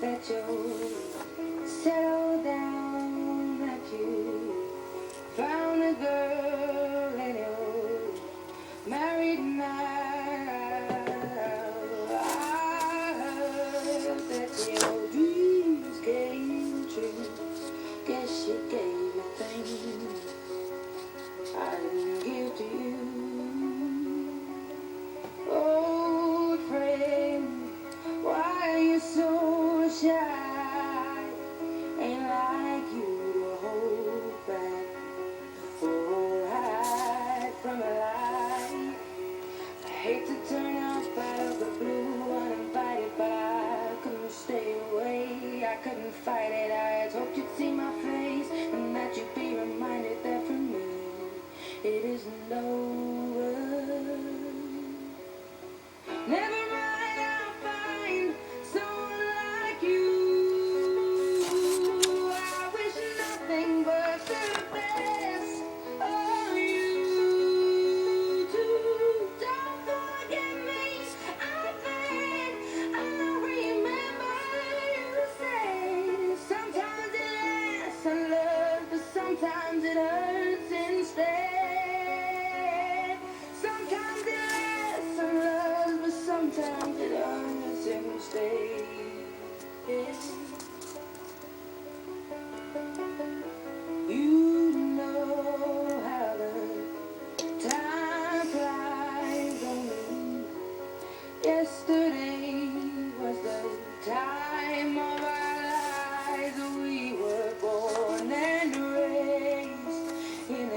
that you settle down, that you found a girl and you're married now. I heard that your dreams came true. Guess she gave me things I didn't give to you. Old friend, why are you so shy? Ain't like you to hold back or hide from a lie. I hate to turn up out of the blue uninvited, but I couldn't stay away. I couldn't fight it. I had hoped you'd see my face and that you'd be reminded that for me it isn't over. Never mind, I'll find someone like you. I wish nothing but the best of you too. Don't forget me. I think I remember you say sometimes it lasts and love, but sometimes it hurts instead. Sometimes it lasts and loves, but sometimes it hurts instead. You know how the time flies on me. Yesterday was the time of our lives. We were born and raised in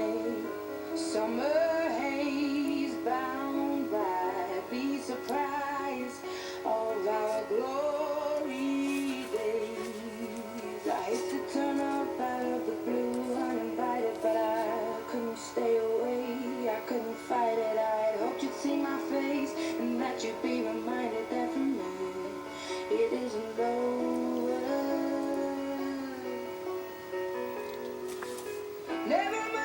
a summer haze, bound by be surprised of our glory days. I hate to turn up out of the blue uninvited, but I couldn't stay away. I couldn't fight it. I had hoped you'd see my face and that you'd be reminded that for me it isn't over. Never mind.